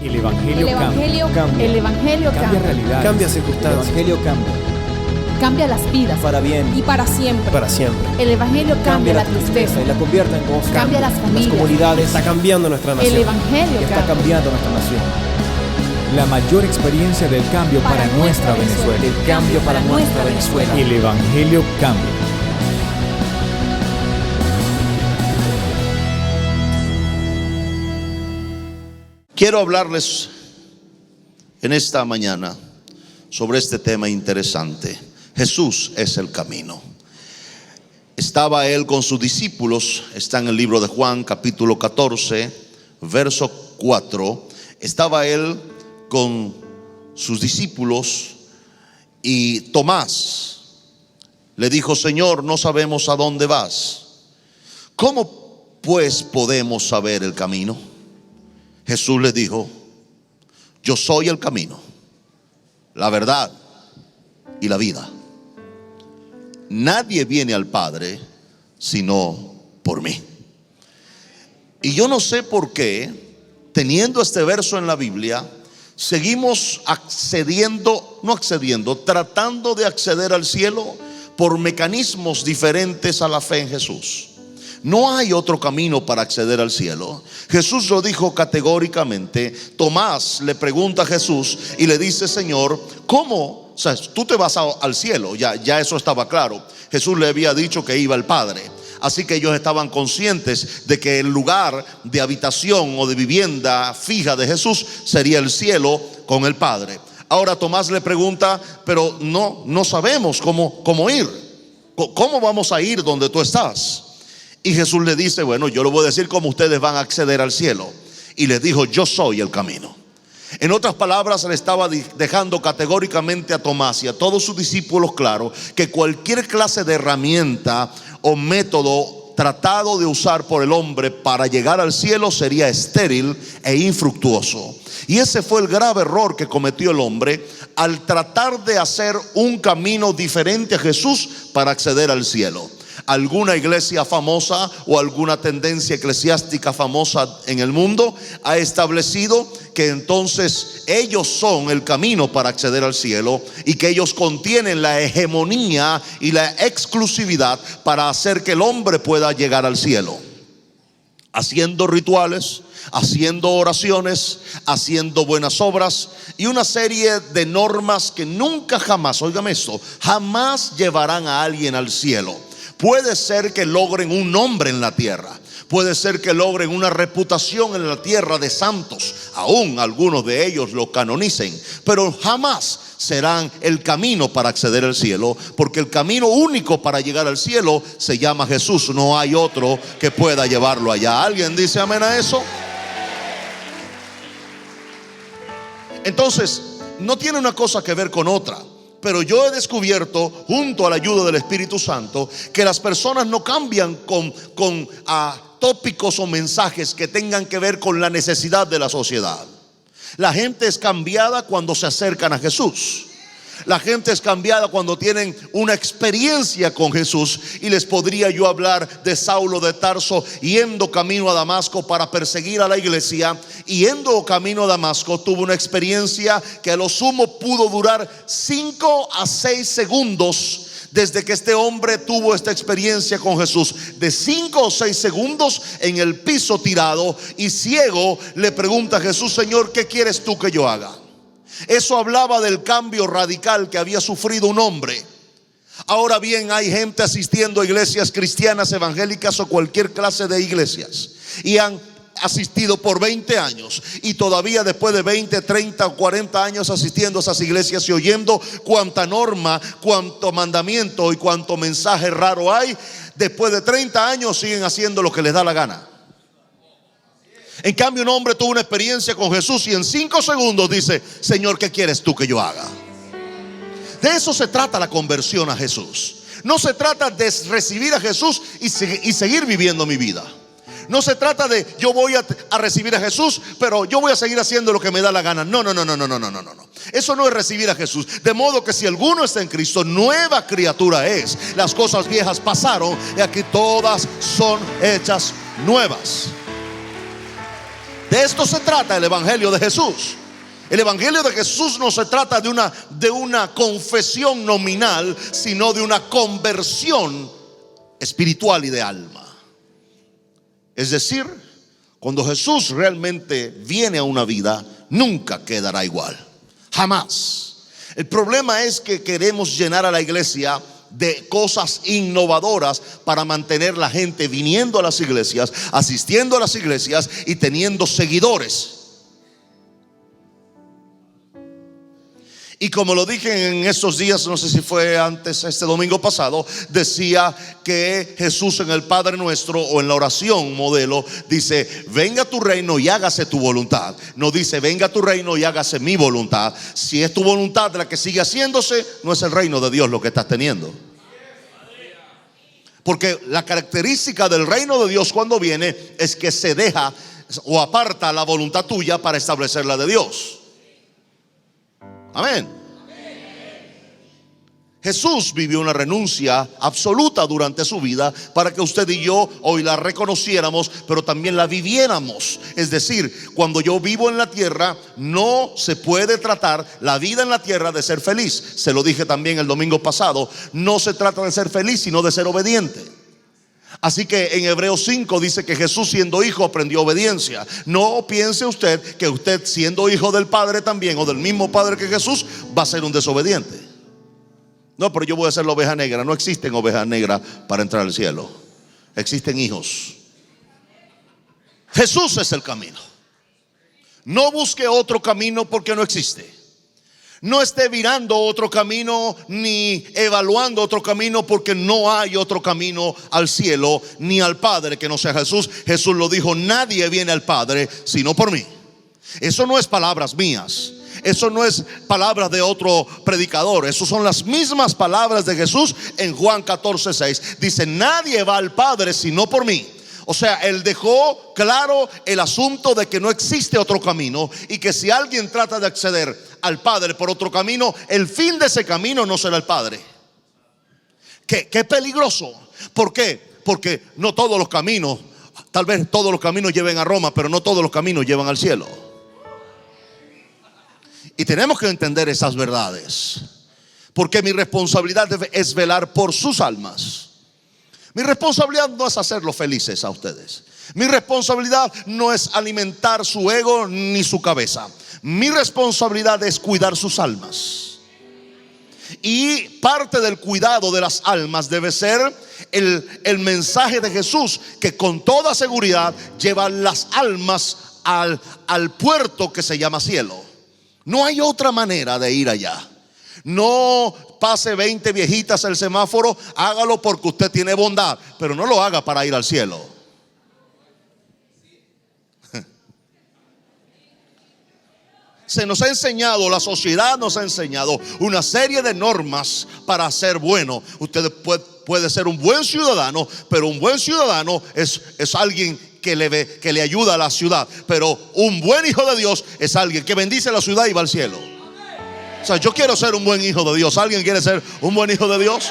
El Evangelio cambia. El Evangelio Cambia cambia. realidades. Cambia El circunstancias. Evangelio cambia. Cambia las vidas. Para bien. Y para siempre. Para siempre. El Evangelio cambia la tristeza. y la convierte en gozo. Cambia las familias. comunidades. Está cambiando nuestra El nación. Evangelio Y está cambia. cambiando nuestra nación. La mayor experiencia del cambio para nuestra Venezuela. El cambio para nuestra Venezuela. El Evangelio cambia. Quiero hablarles en esta mañana sobre este tema interesante. Jesús es el camino. Estaba él con sus discípulos, está en el libro de Juan, capítulo 14, verso 4. Estaba él con sus discípulos y Tomás le dijo: Señor, no sabemos a dónde vas. ¿Cómo pues podemos saber el camino? Jesús le dijo: yo soy el camino, la verdad y la vida. Nadie viene al Padre sino por mí. Y yo no sé por qué, teniendo este verso en la Biblia, seguimos tratando de acceder al cielo por mecanismos diferentes a la fe en Jesús. No hay otro camino para acceder al cielo. Jesús lo dijo categóricamente. Tomás le pregunta a Jesús y le dice: Señor, ¿cómo? O sea, tú te vas al cielo. Ya eso estaba claro. Jesús le había dicho que iba al Padre. Así que ellos estaban conscientes de que el lugar de habitación o de vivienda fija de Jesús sería el cielo con el Padre. Ahora Tomás le pregunta: pero no sabemos cómo ir. ¿Cómo vamos a ir donde tú estás? Y Jesús le dice: bueno, yo le voy a decir cómo ustedes van a acceder al cielo. Y les dijo: yo soy el camino. En otras palabras, le estaba dejando categóricamente a Tomás y a todos sus discípulos claro que cualquier clase de herramienta o método tratado de usar por el hombre para llegar al cielo sería estéril e infructuoso. Y ese fue el grave error que cometió el hombre al tratar de hacer un camino diferente a Jesús para acceder al cielo. Alguna iglesia famosa o alguna tendencia eclesiástica famosa en el mundo ha establecido que entonces ellos son el camino para acceder al cielo y que ellos contienen la hegemonía y la exclusividad para hacer que el hombre pueda llegar al cielo, haciendo rituales, haciendo oraciones, haciendo buenas obras y una serie de normas que nunca jamás, óigame esto, jamás llevarán a alguien al cielo. Puede ser que logren un nombre en la tierra, puede ser que logren una reputación en la tierra de santos, aún algunos de ellos lo canonicen, pero jamás serán el camino para acceder al cielo, porque el camino único para llegar al cielo se llama Jesús. No hay otro que pueda llevarlo allá. ¿Alguien dice amén a eso? Entonces, no tiene una cosa que ver con otra. Pero yo he descubierto, junto a la ayuda del Espíritu Santo, que las personas no cambian con tópicos o mensajes que tengan que ver con la necesidad de la sociedad. La gente es cambiada cuando se acercan a Jesús. La gente es cambiada cuando tienen una experiencia con Jesús. Y les podría yo hablar de Saulo de Tarso yendo camino a Damasco para perseguir a la iglesia. Y yendo camino a Damasco tuvo una experiencia que a lo sumo pudo durar 5 a 6 segundos. Desde que este hombre tuvo esta experiencia con Jesús, de 5 o 6 segundos en el piso tirado y ciego, le pregunta a Jesús: Señor, ¿qué quieres tú que yo haga? Eso hablaba del cambio radical que había sufrido un hombre. Ahora bien, hay gente asistiendo a iglesias cristianas, evangélicas o cualquier clase de iglesias, y han asistido por 20 años y todavía después de 20, 30 o 40 años asistiendo a esas iglesias y oyendo cuánta norma, cuánto mandamiento y cuánto mensaje raro hay, después de 30 años siguen haciendo lo que les da la gana. En cambio, un hombre tuvo una experiencia con Jesús y en 5 segundos dice: Señor, ¿qué quieres tú que yo haga? De eso se trata la conversión a Jesús. No se trata de recibir a Jesús y seguir viviendo mi vida. No se trata de yo voy a recibir a Jesús, pero yo voy a seguir haciendo lo que me da la gana. No. Eso no es recibir a Jesús. De modo que si alguno está en Cristo, nueva criatura es. Las cosas viejas pasaron y aquí todas son hechas nuevas. De esto se trata el Evangelio de Jesús. El Evangelio de Jesús no se trata de una confesión nominal, sino de una conversión espiritual y de alma. Es decir, cuando Jesús realmente viene a una vida, nunca quedará igual, jamás. El problema es que queremos llenar a la iglesia de cosas innovadoras para mantener la gente viniendo a las iglesias, asistiendo a las iglesias y teniendo seguidores. Y como lo dije en estos días, no sé si fue antes, este domingo pasado, decía que Jesús en el Padre Nuestro o en la oración modelo dice: venga tu reino y hágase tu voluntad. No dice: venga tu reino y hágase mi voluntad. Si es tu voluntad la que sigue haciéndose, no es el reino de Dios lo que estás teniendo. Porque la característica del reino de Dios cuando viene es que se deja o aparta la voluntad tuya para establecer la de Dios. Amén. Jesús vivió una renuncia absoluta durante su vida para que usted y yo hoy la reconociéramos, pero también la viviéramos. Es decir, cuando yo vivo en la tierra, no se puede tratar la vida en la tierra de ser feliz. Se lo dije también el domingo pasado. No se trata de ser feliz, sino de ser obediente. Así que en Hebreos 5 dice que Jesús, siendo hijo, aprendió obediencia. No piense usted que usted, siendo hijo del Padre también, o del mismo Padre que Jesús, va a ser un desobediente. No, pero yo voy a ser la oveja negra. No existen ovejas negras para entrar al cielo. Existen hijos. Jesús es el camino. No busque otro camino porque no existe. No esté mirando otro camino ni evaluando otro camino, porque no hay otro camino al cielo ni al Padre que no sea Jesús. Jesús lo dijo: nadie viene al Padre sino por mí. Eso no es palabras mías. Eso no es palabras de otro predicador. Esas son las mismas palabras de Jesús en Juan 14:6. Dice: nadie va al Padre sino por mí. O sea, Él dejó claro el asunto de que no existe otro camino, y que si alguien trata de acceder al Padre por otro camino, el fin de ese camino no será el Padre. Qué peligroso. ¿Por qué? Porque no todos los caminos, tal vez todos los caminos lleven a Roma, pero no todos los caminos llevan al cielo. Y tenemos que entender esas verdades, porque mi responsabilidad es velar por sus almas. Mi responsabilidad no es hacerlos felices a ustedes. Mi responsabilidad no es alimentar su ego ni su cabeza. Mi responsabilidad es cuidar sus almas. Y parte del cuidado de las almas debe ser el mensaje de Jesús, que con toda seguridad lleva las almas al puerto que se llama cielo. No hay otra manera de ir allá. No pase 20 viejitas el semáforo. Hágalo porque usted tiene bondad, pero no lo haga para ir al cielo. Se nos ha enseñado, la sociedad nos ha enseñado una serie de normas para ser bueno. Usted puede ser un buen ciudadano, pero un buen ciudadano es alguien que le ayuda a la ciudad. Pero un buen hijo de Dios es alguien que bendice la ciudad y va al cielo. O sea, yo quiero ser un buen hijo de Dios. ¿Alguien quiere ser un buen hijo de Dios?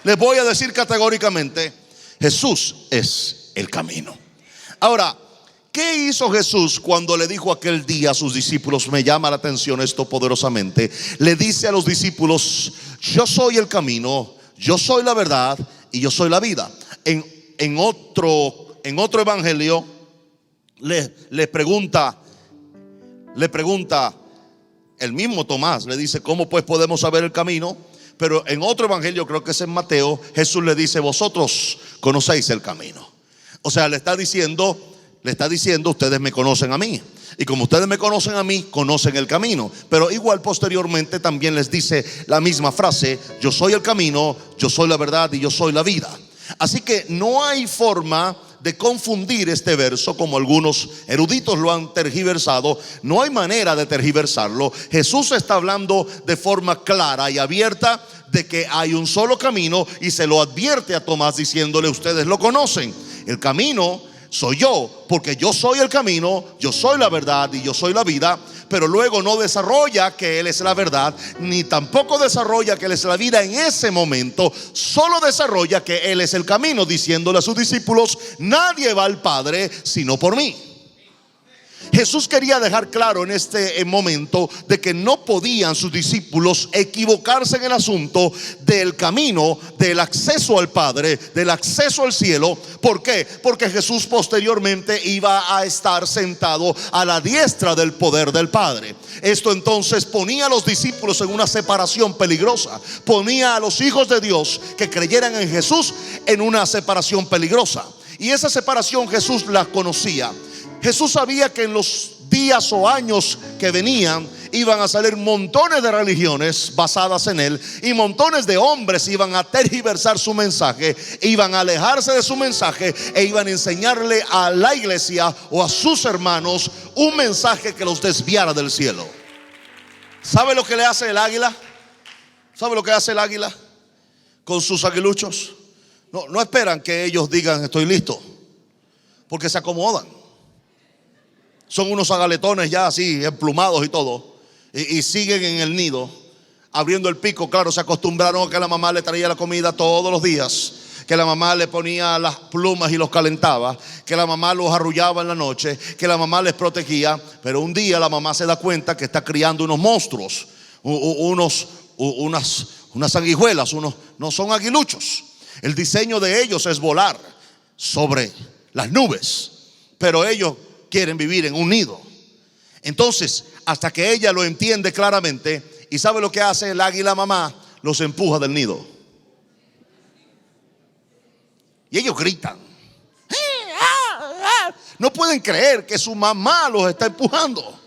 Les voy a decir categóricamente: Jesús es el camino. Ahora, ¿qué hizo Jesús cuando le dijo aquel día a sus discípulos? Me llama la atención esto poderosamente. Le dice a los discípulos: yo soy el camino, yo soy la verdad y yo soy la vida. En otro evangelio le pregunta el mismo Tomás, le dice: ¿cómo pues podemos saber el camino? Pero en otro evangelio, creo que es en Mateo, Jesús le dice: vosotros conocéis el camino. O sea, le está diciendo, ustedes me conocen a mí, y como ustedes me conocen a mí, conocen el camino. Pero igual posteriormente también les dice la misma frase: yo soy el camino, yo soy la verdad y yo soy la vida. Así que no hay forma de confundir este verso como algunos eruditos lo han tergiversado. No hay manera de tergiversarlo. Jesús está hablando de forma clara y abierta de que hay un solo camino, y se lo advierte a Tomás diciéndole: ustedes lo conocen, el camino soy yo, porque yo soy el camino, yo soy la verdad y yo soy la vida. Pero luego no desarrolla que Él es la verdad, ni tampoco desarrolla que Él es la vida en ese momento. Solo desarrolla que Él es el camino, diciéndole a sus discípulos: nadie va al Padre sino por mí. Jesús quería dejar claro en este momento de que no podían sus discípulos equivocarse en el asunto del camino, del acceso al Padre, del acceso al cielo. ¿Por qué? Porque Jesús posteriormente iba a estar sentado a la diestra del poder del Padre. Esto entonces ponía a los discípulos en una separación peligrosa, ponía a los hijos de Dios que creyeran en Jesús en una separación peligrosa. Y esa separación Jesús la conocía. Jesús sabía que en los días o años que venían iban a salir montones de religiones basadas en él, y montones de hombres iban a tergiversar su mensaje, iban a alejarse de su mensaje e iban a enseñarle a la iglesia o a sus hermanos un mensaje que los desviara del cielo. ¿Sabe lo que le hace el águila? ¿Sabe lo que hace el águila con sus aguiluchos? No esperan que ellos digan estoy listo, porque se acomodan. Son unos agaletones ya así, emplumados y todo, y siguen en el nido, abriendo el pico. Claro, se acostumbraron a que la mamá le traía la comida todos los días, que la mamá le ponía las plumas y los calentaba, que la mamá los arrullaba en la noche, que la mamá les protegía. Pero un día la mamá se da cuenta que está criando unos monstruos, unas sanguijuelas, no son aguiluchos. El diseño de ellos es volar sobre las nubes, pero ellos quieren vivir en un nido. Entonces, hasta que ella lo entiende claramente, y sabe lo que hace el águila mamá, los empuja del nido. Y ellos gritan. No pueden creer que su mamá los está empujando.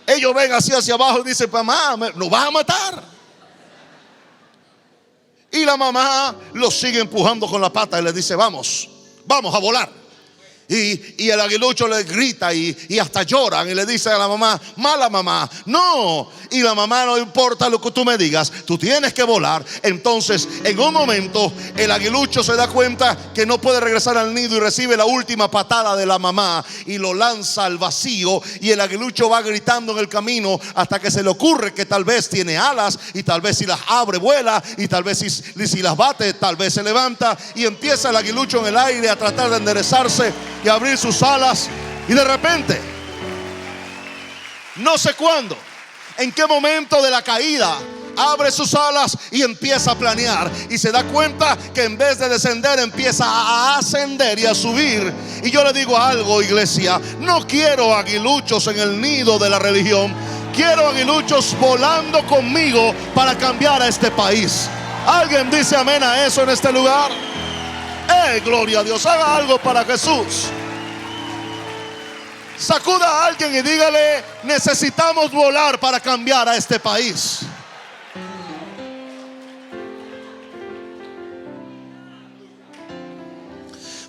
Ellos ven así hacia abajo y dicen: mamá, nos vas a matar. Y la mamá los sigue empujando con la pata y le dice: vamos a volar. Y el aguilucho le grita y hasta lloran y le dice a la mamá: mala mamá, no. Y la mamá: no importa lo que tú me digas, tú tienes que volar. Entonces, en un momento, el aguilucho se da cuenta que no puede regresar al nido y recibe la última patada de la mamá y lo lanza al vacío. Y el aguilucho va gritando en el camino hasta que se le ocurre que tal vez tiene alas, y tal vez si las abre vuela, y tal vez si las bate tal vez se levanta. Y empieza el aguilucho en el aire a tratar de enderezarse y abrir sus alas, y de repente, no sé cuándo, en qué momento de la caída, abre sus alas y empieza a planear, y se da cuenta que en vez de descender empieza a ascender y a subir. Y yo le digo algo, iglesia: no quiero aguiluchos en el nido de la religión, quiero aguiluchos volando conmigo para cambiar a este país. ¿Alguien dice amén a eso en este lugar? Gloria a Dios. Haga algo para Jesús. Sacuda a alguien y dígale: necesitamos volar para cambiar a este país.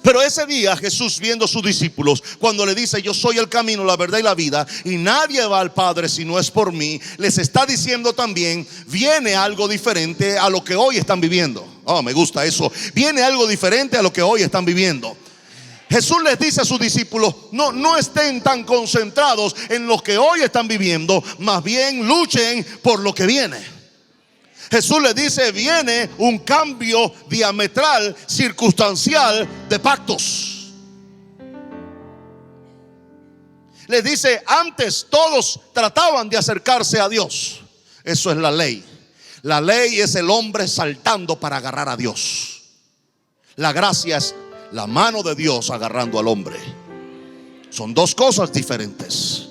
Pero ese día Jesús, viendo a sus discípulos, cuando le dice: yo soy el camino, la verdad y la vida, y nadie va al Padre si no es por mí, les está diciendo también: viene algo diferente a lo que hoy están viviendo. Oh, me gusta eso. Viene algo diferente a lo que hoy están viviendo. Jesús les dice a sus discípulos: no estén tan concentrados en lo que hoy están viviendo, más bien luchen por lo que viene. Jesús les dice: viene un cambio diametral, circunstancial de pactos. Les dice: antes todos trataban de acercarse a Dios. Eso es la ley. La ley es el hombre saltando para agarrar a Dios. La gracia es la mano de Dios agarrando al hombre. Son dos cosas diferentes.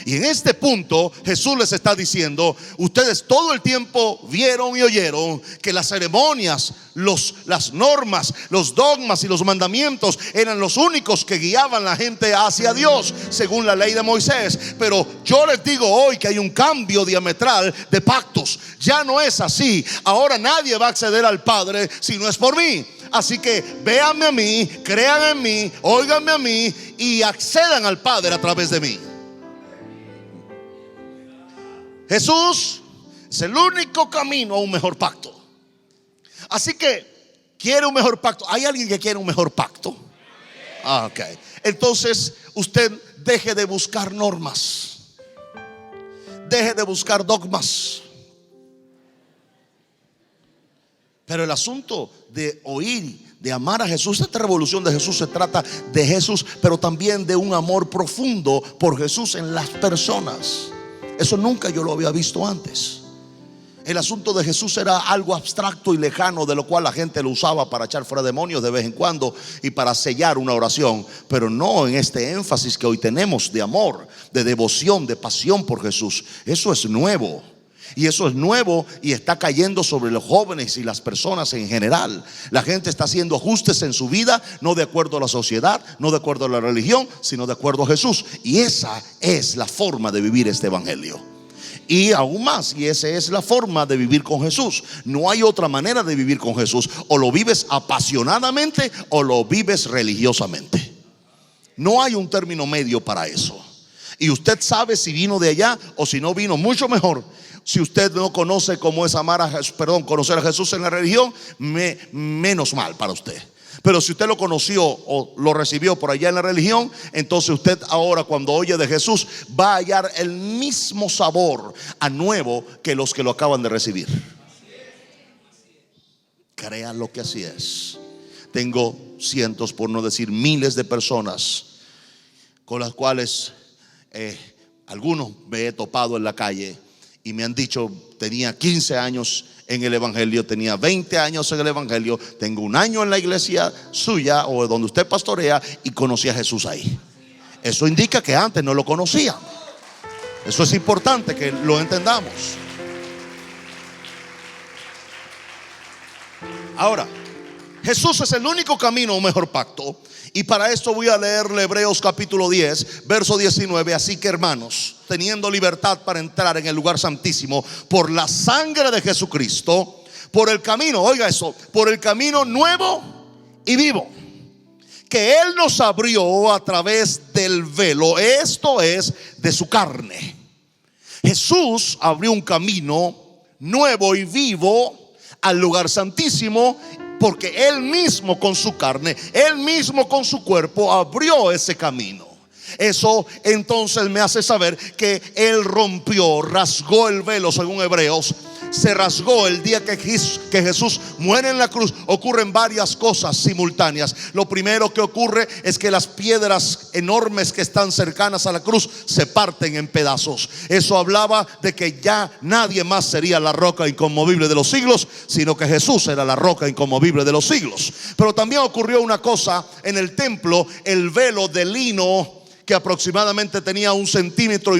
Y en este punto Jesús les está diciendo: ustedes todo el tiempo vieron y oyeron que las ceremonias, las normas, los dogmas y los mandamientos eran los únicos que guiaban a la gente hacia Dios según la ley de Moisés. Pero yo les digo hoy que hay un cambio diametral de pactos. Ya no es así. Ahora nadie va a acceder al Padre si no es por mí. Así que véanme a mí, crean en mí, óiganme a mí y accedan al Padre a través de mí. Jesús es el único camino a un mejor pacto. Así que, ¿quiere un mejor pacto? ¿Hay alguien que quiere un mejor pacto? Ok. Entonces, usted deje de buscar normas, deje de buscar dogmas. Pero el asunto de oír de amar a Jesús. Esta revolución de Jesús se trata de Jesús, pero también de un amor profundo por Jesús en las personas. Eso nunca yo lo había visto antes. El asunto de Jesús era algo abstracto y lejano, de lo cual la gente lo usaba para echar fuera demonios de vez en cuando y para sellar una oración, pero no en este énfasis que hoy tenemos de amor, de devoción, de pasión por Jesús. Eso es nuevo. Y eso es nuevo y está cayendo sobre los jóvenes y las personas en general. La gente está haciendo ajustes en su vida, no de acuerdo a la sociedad, no de acuerdo a la religión, sino de acuerdo a Jesús. Y esa es la forma de vivir este evangelio. Y aún más, y esa es la forma de vivir con Jesús. No hay otra manera de vivir con Jesús. O lo vives apasionadamente o lo vives religiosamente. No hay un término medio para eso. Y usted sabe si vino de allá o si no vino, mucho mejor. Si usted no conoce cómo es conocer a Jesús en la religión, menos mal para usted. Pero si usted lo conoció o lo recibió por allá en la religión, entonces usted ahora, cuando oye de Jesús, va a hallar el mismo sabor a nuevo que los que lo acaban de recibir. Créanlo que así es. Tengo cientos, por no decir miles, de personas con las cuales algunos me he topado en la calle y me han dicho: tenía 15 años en el evangelio, tenía 20 años en el evangelio, tengo un año en la iglesia suya o donde usted pastorea y conocí a Jesús ahí. Eso indica que antes no lo conocía. Eso es importante que lo entendamos. Ahora, Jesús es el único camino a un mejor pacto. Y para esto voy a leerle Hebreos capítulo 10, verso 19. Así que, hermanos, teniendo libertad para entrar en el lugar santísimo por la sangre de Jesucristo, por el camino, oiga eso, por el camino nuevo y vivo que Él nos abrió a través del velo, esto es, de su carne. Jesús abrió un camino nuevo y vivo al lugar santísimo, porque Él mismo con su carne, Él mismo con su cuerpo abrió ese camino. Eso entonces me hace saber que Él rompió, rasgó el velo, según Hebreos. Se rasgó el día que Jesús muere en la cruz. Ocurren varias cosas simultáneas. Lo primero que ocurre es que las piedras enormes que están cercanas a la cruz se parten en pedazos. Eso hablaba de que ya nadie más sería la roca inconmovible de los siglos, sino que Jesús era la roca inconmovible de los siglos. Pero también ocurrió una cosa en el templo. El velo de lino, que aproximadamente tenía 1,5 centímetros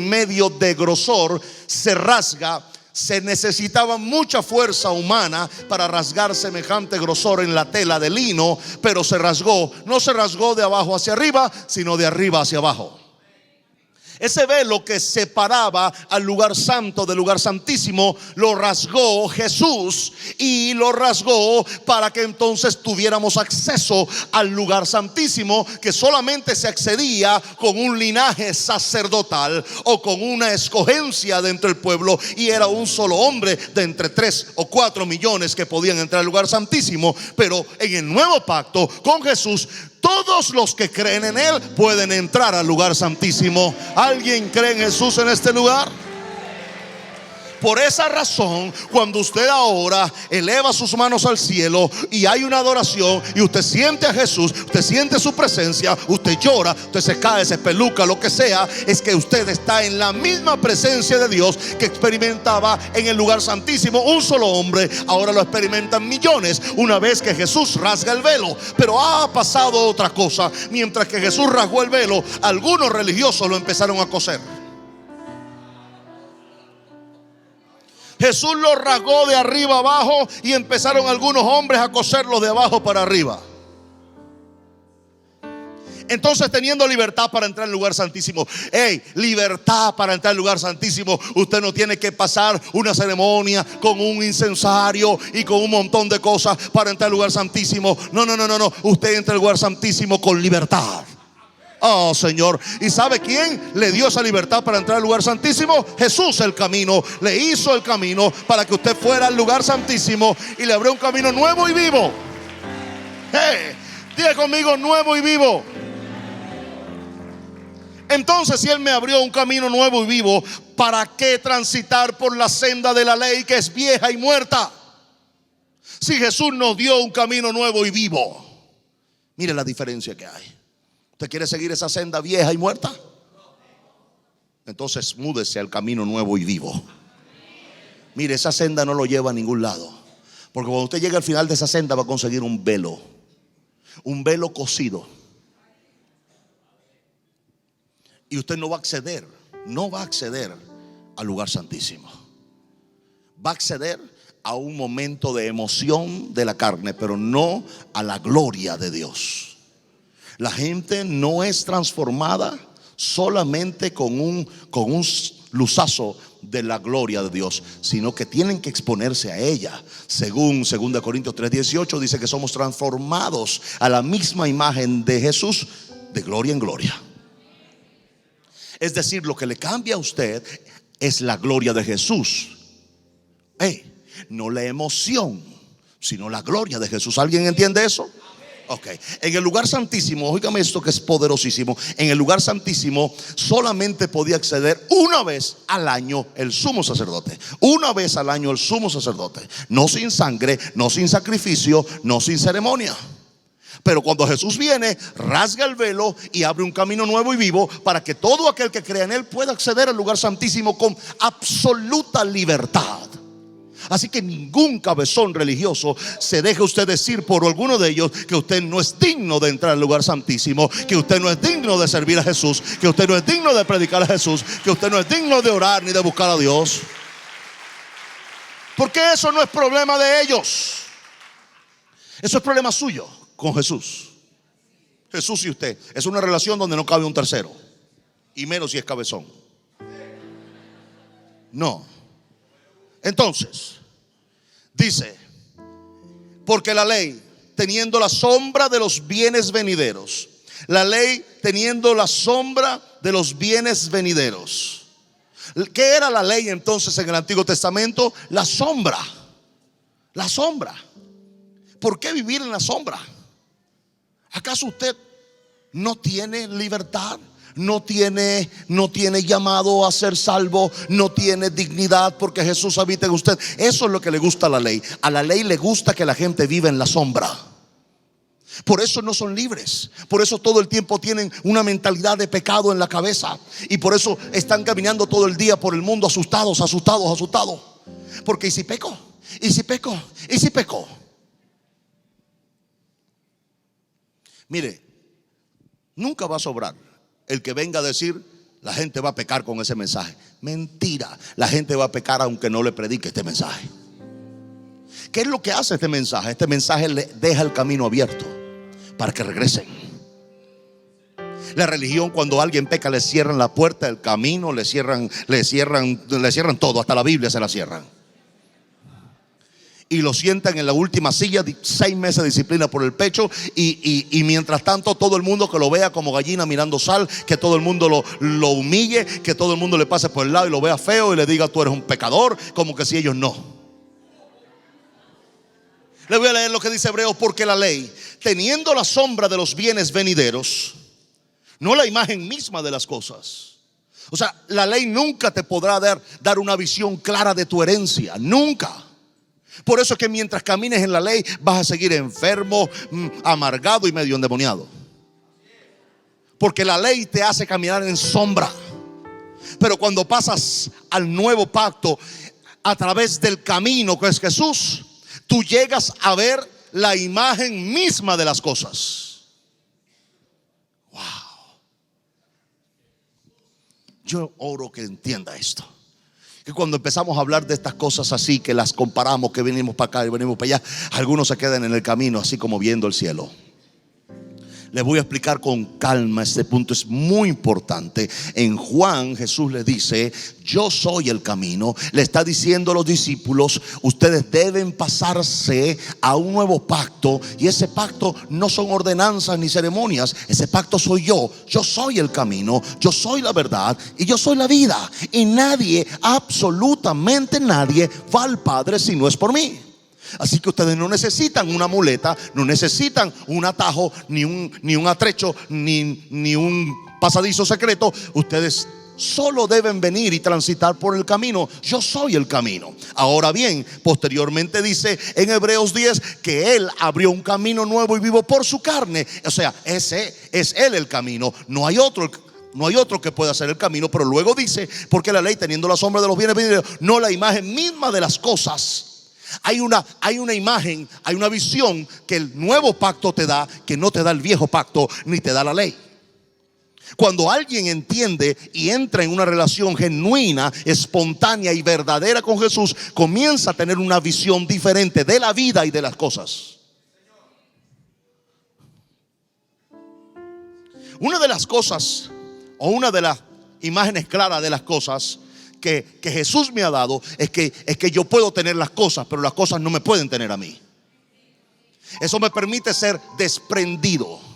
de grosor, se rasga. Se necesitaba mucha fuerza humana para rasgar semejante grosor en la tela de lino, pero se rasgó. No se rasgó de abajo hacia arriba, sino de arriba hacia abajo. Ese velo que separaba al lugar santo del lugar santísimo lo rasgó Jesús, y lo rasgó para que entonces tuviéramos acceso al lugar santísimo, que solamente se accedía con un linaje sacerdotal o con una escogencia dentro del pueblo, y era un solo hombre de entre 3 o 4 millones que podían entrar al lugar santísimo. Pero en el nuevo pacto con Jesús, todos los que creen en Él pueden entrar al lugar santísimo. ¿Alguien cree en Jesús en este lugar? Por esa razón, cuando usted ahora eleva sus manos al cielo y hay una adoración y usted siente a Jesús, usted siente su presencia, usted llora, usted se cae, se peluca, lo que sea, es que usted está en la misma presencia de Dios que experimentaba en el lugar santísimo un solo hombre. Ahora lo experimentan millones una vez que Jesús rasga el velo. Pero ha pasado otra cosa. Mientras que Jesús rasgó el velo, algunos religiosos lo empezaron a coser. Jesús lo rasgó de arriba abajo y empezaron algunos hombres a coserlo de abajo para arriba. Entonces, teniendo libertad para entrar al lugar santísimo, libertad para entrar al lugar santísimo. Usted no tiene que pasar una ceremonia con un incensario y con un montón de cosas para entrar al lugar santísimo. No. Usted entra al lugar santísimo con libertad. Oh, Señor. ¿Y sabe quién le dio esa libertad para entrar al lugar santísimo? Jesús, el camino. Le hizo el camino para que usted fuera al lugar santísimo, y le abrió un camino nuevo y vivo. Diga conmigo: nuevo y vivo. Entonces, si Él me abrió un camino nuevo y vivo, ¿para qué transitar por la senda de la ley que es vieja y muerta? Si Jesús nos dio un camino nuevo y vivo. Mire la diferencia que hay. ¿Usted quiere seguir esa senda vieja y muerta? Entonces múdese al camino nuevo y vivo. Mire, esa senda no lo lleva a ningún lado. Porque cuando usted llegue al final de esa senda va a conseguir un velo cosido. Y usted no va a acceder al lugar santísimo. Va a acceder a un momento de emoción de la carne, pero no a la gloria de Dios. La gente no es transformada solamente con un luzazo de la gloria de Dios, sino que tienen que exponerse a ella. Según 2 Corintios 3:18 dice que somos transformados a la misma imagen de Jesús de gloria en gloria. Es decir, lo que le cambia a usted es la gloria de Jesús. No la emoción, sino la gloria de Jesús. ¿Alguien entiende eso? Ok. En el lugar santísimo, óigame esto que es poderosísimo. En el lugar santísimo solamente podía acceder una vez al año el sumo sacerdote. Una vez al año el sumo sacerdote. No sin sangre, no sin sacrificio, no sin ceremonia. Pero cuando Jesús viene, rasga el velo y abre un camino nuevo y vivo para que todo aquel que crea en Él pueda acceder al lugar santísimo con absoluta libertad. Así que ningún cabezón religioso se deje usted decir por alguno de ellos que usted no es digno de entrar al lugar santísimo, que usted no es digno de servir a Jesús, que usted no es digno de predicar a Jesús, que usted no es digno de orar ni de buscar a Dios. Porque eso no es problema de ellos. Eso es problema suyo con Jesús. Jesús y usted. Es una relación donde no cabe un tercero. Y menos si es cabezón. No. Entonces, dice, porque la ley, teniendo la sombra de los bienes venideros. La ley teniendo la sombra de los bienes venideros. ¿Qué era la ley entonces en el Antiguo Testamento? La sombra. La sombra. ¿Por qué vivir en la sombra? ¿Acaso usted no tiene libertad? No tiene llamado a ser salvo, no tiene dignidad porque Jesús habita en usted. Eso es lo que le gusta a la ley. A la ley le gusta que la gente viva en la sombra. Por eso no son libres. Por eso todo el tiempo tienen una mentalidad de pecado en la cabeza. Y por eso están caminando todo el día por el mundo asustados. Porque ¿y si peco? ¿Y si peco? ¿Y si peco? Mire, nunca va a sobrar el que venga a decir la gente va a pecar con ese mensaje. Mentira. La gente va a pecar aunque no le predique este mensaje. ¿Qué es lo que hace este mensaje? Este mensaje le deja el camino abierto para que regresen. La religión, cuando alguien peca, le cierran la puerta, el camino, le cierran todo, hasta la Biblia se la cierran. Y lo sientan en la última silla, 6 meses de disciplina por el pecho. Y mientras tanto todo el mundo que lo vea como gallina mirando sal, que todo el mundo lo humille, que todo el mundo le pase por el lado y lo vea feo y le diga tú eres un pecador, como que si ellos no. Le voy a leer lo que dice Hebreos. Porque la ley, teniendo la sombra de los bienes venideros, no la imagen misma de las cosas. O sea, la ley nunca te podrá dar una visión clara de tu herencia, nunca. Por eso es que mientras camines en la ley vas a seguir enfermo, amargado y medio endemoniado. Porque la ley te hace caminar en sombra. Pero cuando pasas al nuevo pacto a través del camino que es Jesús, tú llegas a ver la imagen misma de las cosas. Wow. Yo oro que entienda esto. Que cuando empezamos a hablar de estas cosas así, que las comparamos, que venimos para acá y venimos para allá, algunos se quedan en el camino así como viendo el cielo. Les voy a explicar con calma, este punto es muy importante. En Juan Jesús le dice, yo soy el camino. Le está diciendo a los discípulos, ustedes deben pasarse a un nuevo pacto. Y ese pacto no son ordenanzas ni ceremonias. Ese pacto soy yo. Yo soy el camino, yo soy la verdad y yo soy la vida. Y nadie, absolutamente nadie, va al Padre si no es por mí. Así que ustedes no necesitan una muleta, no necesitan un atajo, ni un atrecho, ni un pasadizo secreto. Ustedes solo deben venir y transitar por el camino. Yo soy el camino. Ahora bien, posteriormente dice en Hebreos 10 que Él abrió un camino nuevo y vivo por su carne. O sea, ese es Él el camino. No hay otro que pueda hacer el camino. Pero luego dice, porque la ley teniendo la sombra de los bienes venideros, no la imagen misma de las cosas. Hay una imagen, hay una visión que el nuevo pacto te da, que no te da el viejo pacto ni te da la ley. Cuando alguien entiende y entra en una relación genuina, espontánea y verdadera con Jesús, comienza a tener una visión diferente de la vida y de las cosas. Una de las cosas, o una de las imágenes claras de las cosas que Jesús me ha dado, es que yo puedo tener las cosas, pero las cosas no me pueden tener a mí. Eso me permite ser desprendido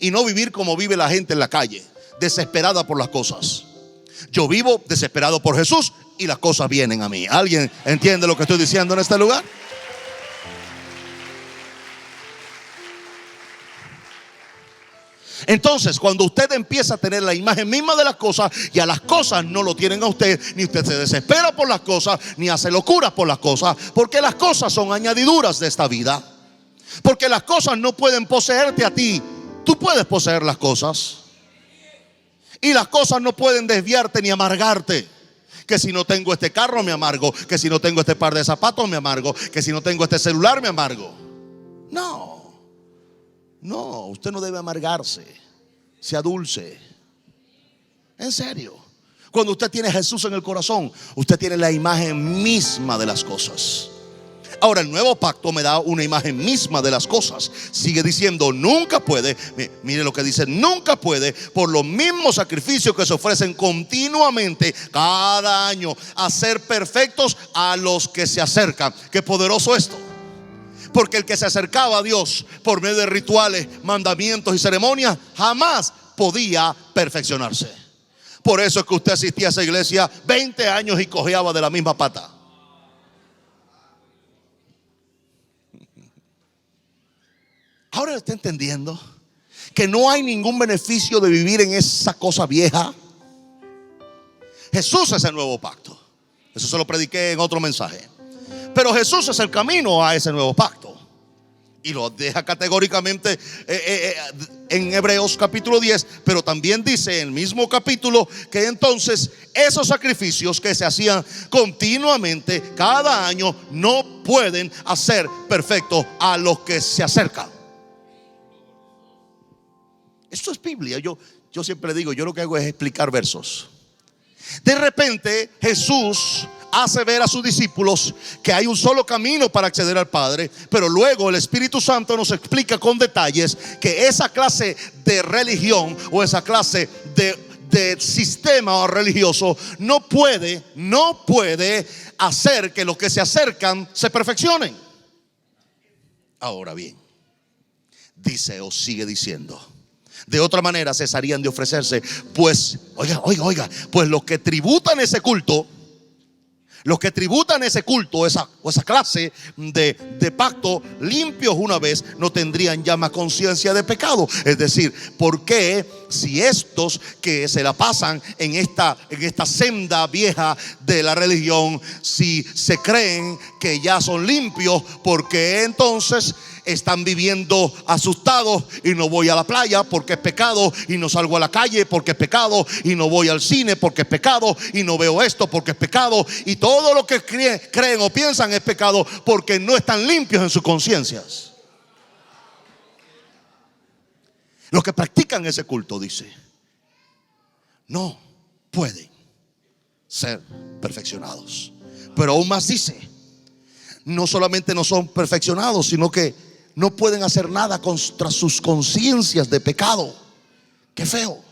y no vivir como vive la gente en la calle, desesperada por las cosas. Yo vivo desesperado por Jesús y las cosas vienen a mí. ¿Alguien entiende lo que estoy diciendo en este lugar? Entonces, cuando usted empieza a tener la imagen misma de las cosas, ya las cosas no lo tienen a usted, ni usted se desespera por las cosas, ni hace locuras por las cosas, porque las cosas son añadiduras de esta vida. Porque las cosas no pueden poseerte a ti. Tú puedes poseer las cosas. Y las cosas no pueden desviarte ni amargarte. Que si no tengo este carro me amargo, que si no tengo este par de zapatos me amargo, que si no tengo este celular me amargo. No, usted no debe amargarse. Sea dulce. En serio. Cuando usted tiene a Jesús en el corazón, usted tiene la imagen misma de las cosas. Ahora el nuevo pacto me da una imagen misma de las cosas. Sigue diciendo, nunca puede, mire lo que dice, nunca puede, por los mismos sacrificios que se ofrecen continuamente cada año, hacer perfectos a los que se acercan. Qué poderoso esto. Porque el que se acercaba a Dios por medio de rituales, mandamientos y ceremonias, jamás podía perfeccionarse. Por eso es que usted asistía a esa iglesia 20 años y cojeaba de la misma pata. Ahora está entendiendo que no hay ningún beneficio de vivir en esa cosa vieja. Jesús es el nuevo pacto. Eso se lo prediqué en otro mensaje. Pero Jesús es el camino a ese nuevo pacto. Y lo deja categóricamente en Hebreos capítulo 10. Pero también dice en el mismo capítulo que entonces esos sacrificios que se hacían continuamente cada año no pueden hacer perfectos a los que se acercan. Esto es Biblia. Yo siempre digo, yo lo que hago es explicar versos. De repente Jesús hace ver a sus discípulos que hay un solo camino para acceder al Padre, pero luego el Espíritu Santo nos explica con detalles que esa clase de religión o esa clase de sistema religioso no puede hacer que los que se acercan se perfeccionen. Ahora bien, dice o sigue diciendo, de otra manera cesarían de ofrecerse. Pues, oiga, pues los que tributan ese culto, esa clase de pacto, limpios una vez, no tendrían ya más conciencia de pecado. Es decir, ¿por qué si estos que se la pasan en esta senda vieja de la religión, si se creen que ya son limpios, por qué entonces están viviendo asustados? Y no voy a la playa porque es pecado, y no salgo a la calle porque es pecado, y no voy al cine porque es pecado, y no veo esto porque es pecado, y todo lo que creen o piensan es pecado porque no están limpios en sus conciencias. Los que practican ese culto, dice, no pueden ser perfeccionados. Pero aún más dice, no solamente no son perfeccionados, sino que no pueden hacer nada contra sus conciencias de pecado. Qué feo.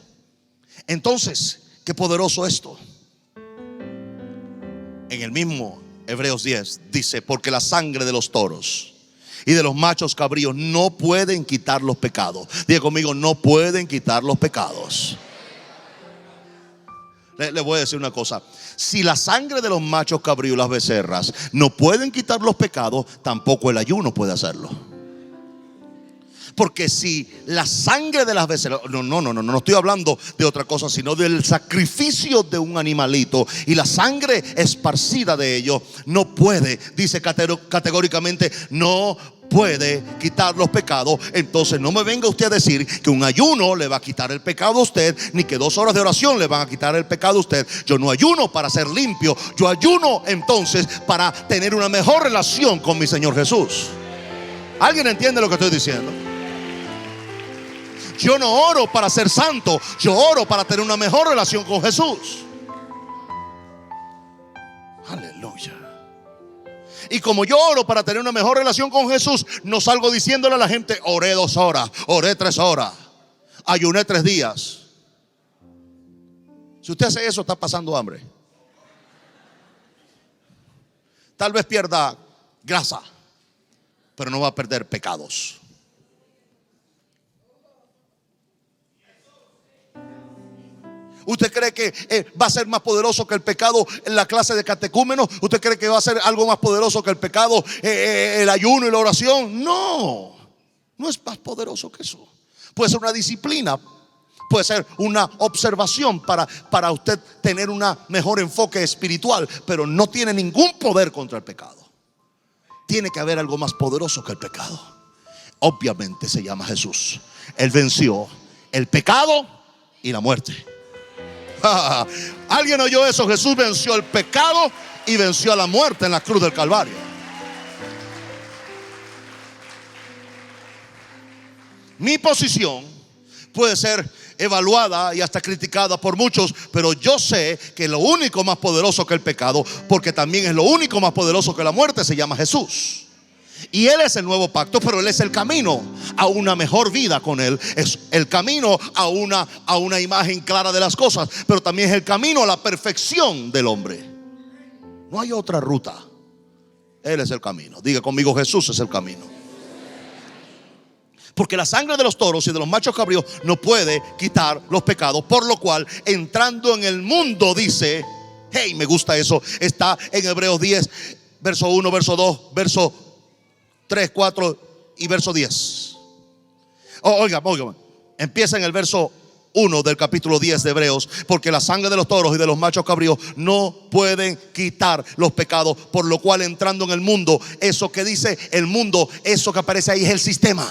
Entonces, qué poderoso esto. En el mismo Hebreos 10 dice, porque la sangre de los toros y de los machos cabríos no pueden quitar los pecados. Diga conmigo, no pueden quitar los pecados. Le voy a decir una cosa. Si la sangre de los machos cabríos y las becerras no pueden quitar los pecados, tampoco el ayuno puede hacerlo. Porque si la sangre de las becerras, no estoy hablando de otra cosa, sino del sacrificio de un animalito y la sangre esparcida de ellos, no puede, dice categóricamente, no puede quitar los pecados. Entonces no me venga usted a decir que un ayuno le va a quitar el pecado a usted, ni que 2 horas de oración le van a quitar el pecado a usted. Yo no ayuno para ser limpio, yo ayuno entonces para tener una mejor relación con mi Señor Jesús. ¿Alguien entiende lo que estoy diciendo? Yo no oro para ser santo, yo oro para tener una mejor relación con Jesús. Aleluya. Y como yo oro para tener una mejor relación con Jesús, no salgo diciéndole a la gente: oré 2 horas, oré 3 horas, ayuné 3 días. Si usted hace eso, está pasando hambre. Tal vez pierda grasa, pero no va a perder pecados. ¿Usted cree que va a ser más poderoso que el pecado en la clase de catecúmenos? ¿Usted cree que va a ser algo más poderoso que el pecado, el ayuno y la oración? No, no es más poderoso que eso. Puede ser una disciplina, puede ser una observación para usted tener un mejor enfoque espiritual, pero no tiene ningún poder contra el pecado. Tiene que haber algo más poderoso que el pecado. Obviamente se llama Jesús. Él venció el pecado y la muerte. ¿Alguien oyó eso? Jesús venció el pecado y venció a la muerte en la cruz del Calvario. Mi posición puede ser evaluada y hasta criticada por muchos, pero yo sé que lo único más poderoso que el pecado, porque también es lo único más poderoso que la muerte, se llama Jesús. Y Él es el nuevo pacto, pero Él es el camino a una mejor vida con Él. Es el camino a una imagen clara de las cosas, pero también es el camino a la perfección del hombre. No hay otra ruta. Él es el camino. Diga conmigo: Jesús es el camino. Porque la sangre de los toros y de los machos cabríos no puede quitar los pecados. Por lo cual, entrando en el mundo, dice, hey, me gusta eso. Está en Hebreos 10, verso 1, verso 2, verso 3, 4 y verso 10. Oiga, empieza en el verso 1 del capítulo 10 de Hebreos. Porque la sangre de los toros y de los machos cabríos no pueden quitar los pecados. Por lo cual, entrando en el mundo, eso que dice el mundo, eso que aparece ahí es el sistema.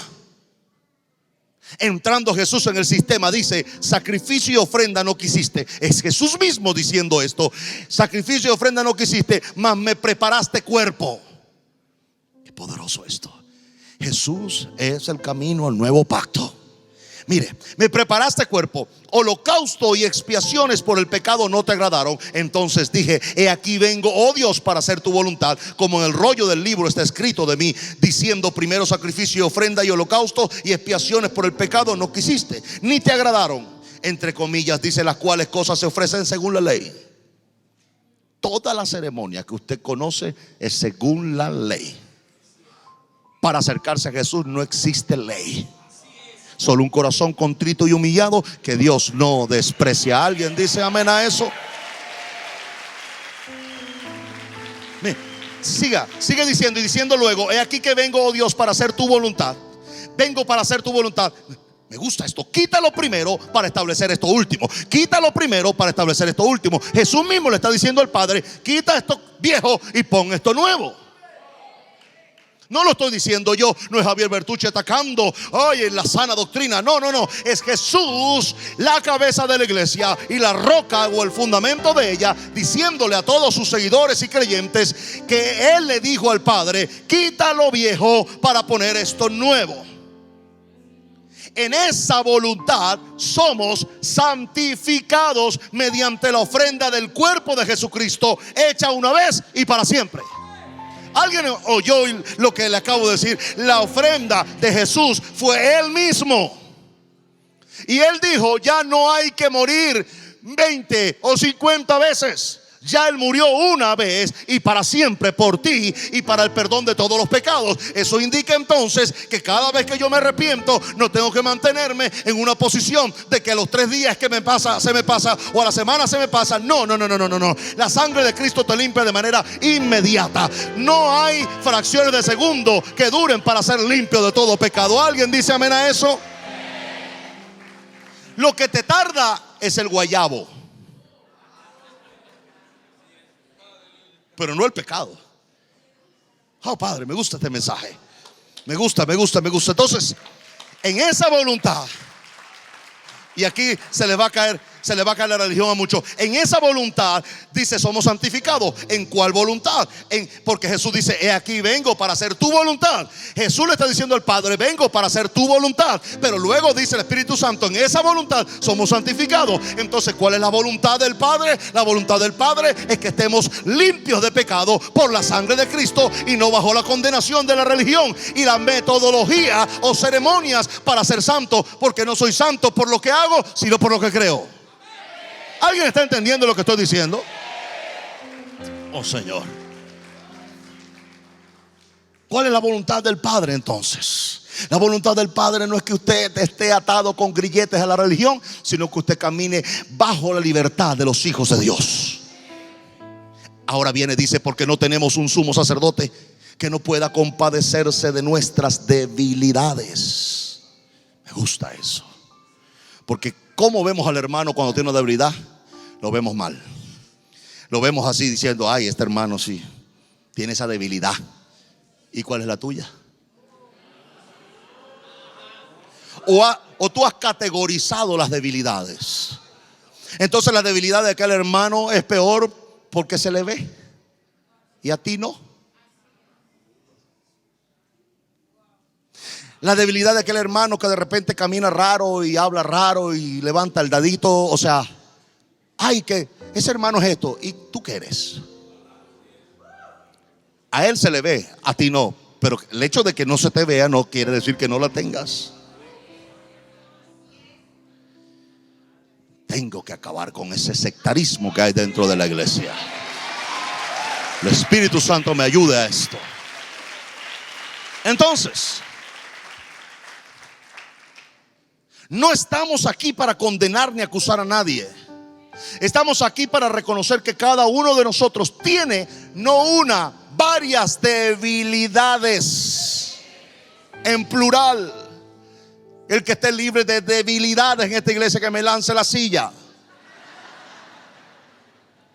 Entrando Jesús en el sistema, dice: sacrificio y ofrenda no quisiste. Es Jesús mismo diciendo esto: sacrificio y ofrenda no quisiste, mas me preparaste cuerpo. Qué poderoso esto. Jesús es el camino al nuevo pacto. Mire, me preparaste cuerpo, holocausto y expiaciones por el pecado no te agradaron. Entonces dije: he aquí vengo, oh Dios, para hacer tu voluntad. Como en el rollo del libro está escrito de mí, diciendo: primero sacrificio y ofrenda y holocausto y expiaciones por el pecado no quisiste, ni te agradaron. Entre comillas dice: las cuales cosas se ofrecen según la ley. Toda la ceremonia que usted conoce es según la ley. Para acercarse a Jesús no existe ley. Solo un corazón contrito y humillado que Dios no desprecia. ¿Alguien dice amén a eso? Sigue diciendo y diciendo luego: he aquí que vengo, oh Dios, para hacer tu voluntad. Vengo para hacer tu voluntad. Me gusta esto. Quítalo primero para establecer esto último. Quítalo primero para establecer esto último. Jesús mismo le está diciendo al Padre: quita esto viejo y pon esto nuevo. No lo estoy diciendo yo, no es Javier Bertucci atacando en la sana doctrina. No, es Jesús, la cabeza de la iglesia y la roca o el fundamento de ella, diciéndole a todos sus seguidores y creyentes que Él le dijo al Padre: quita lo viejo para poner esto nuevo. En esa voluntad somos santificados mediante la ofrenda del cuerpo de Jesucristo, hecha una vez y para siempre. ¿Alguien oyó lo que le acabo de decir? La ofrenda de Jesús fue Él mismo. Y Él dijo: ya no hay que morir 20 o 50 veces. Ya Él murió una vez y para siempre por ti y para el perdón de todos los pecados. Eso indica entonces que cada vez que yo me arrepiento, no tengo que mantenerme en una posición de que a los 3 días que se me pasa o a la semana se me pasa. No. La sangre de Cristo te limpia de manera inmediata. No hay fracciones de segundo que duren para ser limpio de todo pecado. ¿Alguien dice amén a eso? Lo que te tarda es el guayabo, pero no el pecado. Oh, Padre, me gusta este mensaje. Me gusta. Entonces, en esa voluntad, y aquí se le va a caer la religión a muchos. En esa voluntad dice somos santificados. ¿En cuál voluntad? Porque Jesús dice, he aquí vengo para hacer tu voluntad. Jesús le está diciendo al Padre, vengo para hacer tu voluntad. Pero luego dice el Espíritu Santo, en esa voluntad somos santificados. Entonces, ¿cuál es la voluntad del Padre? La voluntad del Padre es que estemos limpios de pecado por la sangre de Cristo y no bajo la condenación de la religión y la metodología o ceremonias para ser santo. Porque no soy santo por lo que hago, sino por lo que creo. ¿Alguien está entendiendo lo que estoy diciendo? Oh, Señor. ¿Cuál es la voluntad del Padre entonces? La voluntad del Padre no es que usted esté atado con grilletes a la religión, sino que usted camine bajo la libertad de los hijos de Dios. Ahora viene, dice, porque no tenemos un sumo sacerdote que no pueda compadecerse de nuestras debilidades. Me gusta eso. Porque ¿cómo vemos al hermano cuando tiene una debilidad? Lo vemos mal. Lo vemos así diciendo, ay, este hermano sí tiene esa debilidad. ¿Y cuál es la tuya? O tú has categorizado las debilidades. Entonces la debilidad de aquel hermano es peor porque se le ve y a ti no. La debilidad de aquel hermano que de repente camina raro y habla raro y levanta el dadito. O sea, ay, que ese hermano es esto. ¿Y tú qué eres? A él se le ve, a ti no. Pero el hecho de que no se te vea no quiere decir que no la tengas. Tengo que acabar con ese sectarismo que hay dentro de la iglesia. El Espíritu Santo me ayude a esto. Entonces, no estamos aquí para condenar ni acusar a nadie. Estamos aquí para reconocer que cada uno de nosotros tiene no una, varias debilidades. En plural. El que esté libre de debilidades en esta iglesia, que me lance la silla.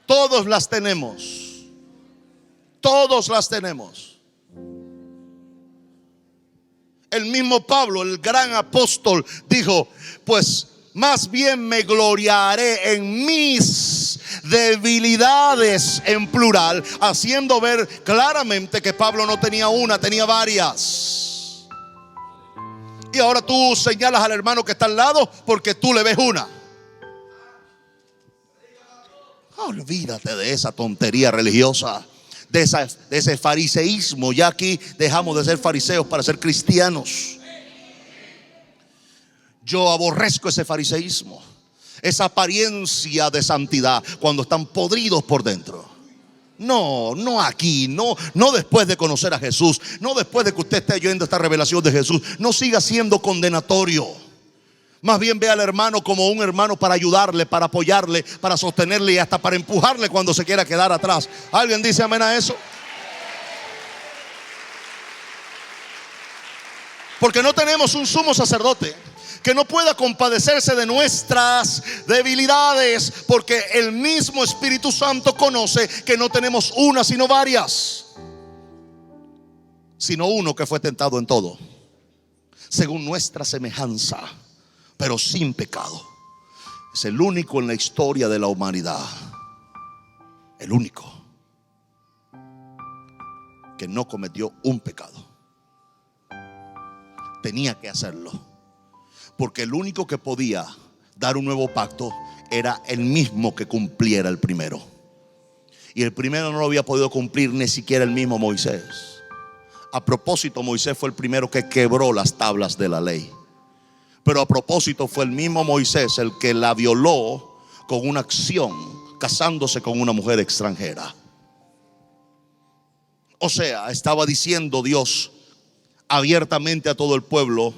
Todos las tenemos. Todos las tenemos. El mismo Pablo, el gran apóstol, dijo, pues más bien me gloriaré en mis debilidades, en plural, haciendo ver claramente que Pablo no tenía una, tenía varias. Y ahora tú señalas al hermano que está al lado porque tú le ves una. Olvídate de esa tontería religiosa, de ese fariseísmo. Ya aquí dejamos de ser fariseos para ser cristianos. Yo aborrezco ese fariseísmo, esa apariencia de santidad cuando están podridos por dentro. No aquí, no después de conocer a Jesús, no después de que usted esté oyendo esta revelación de Jesús. No siga siendo condenatorio. Más bien ve al hermano como un hermano para ayudarle, para apoyarle, para sostenerle y hasta para empujarle cuando se quiera quedar atrás. ¿Alguien dice amén a eso? Porque no tenemos un sumo sacerdote que no pueda compadecerse de nuestras debilidades, porque el mismo Espíritu Santo conoce que no tenemos una sino varias, sino uno que fue tentado en todo, según nuestra semejanza, pero sin pecado. Es el único en la historia de la humanidad, el único que no cometió un pecado. Tenía que hacerlo, porque el único que podía dar un nuevo pacto era el mismo que cumpliera el primero. Y el primero no lo había podido cumplir ni siquiera el mismo Moisés. A propósito, Moisés fue el primero que quebró las tablas de la ley. Pero a propósito, fue el mismo Moisés el que la violó con una acción casándose con una mujer extranjera. O sea, estaba diciendo Dios abiertamente a todo el pueblo: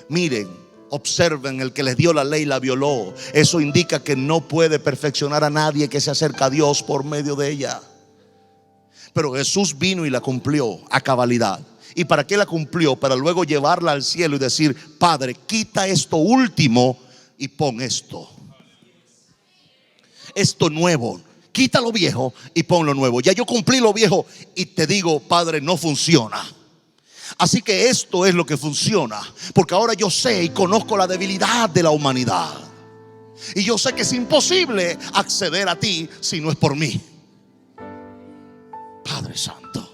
miren, observen, el que les dio la ley la violó. Eso indica que no puede perfeccionar a nadie que se acerca a Dios por medio de ella. Pero Jesús vino y la cumplió a cabalidad. ¿Y para qué la cumplió? Para luego llevarla al cielo y decir: Padre, quita esto último y pon esto nuevo. Quita lo viejo y pon lo nuevo. Ya yo cumplí lo viejo y te digo, Padre, no funciona. Así que esto es lo que funciona, porque ahora yo sé y conozco la debilidad de la humanidad. Y yo sé que es imposible acceder a ti si no es por mí, Padre Santo.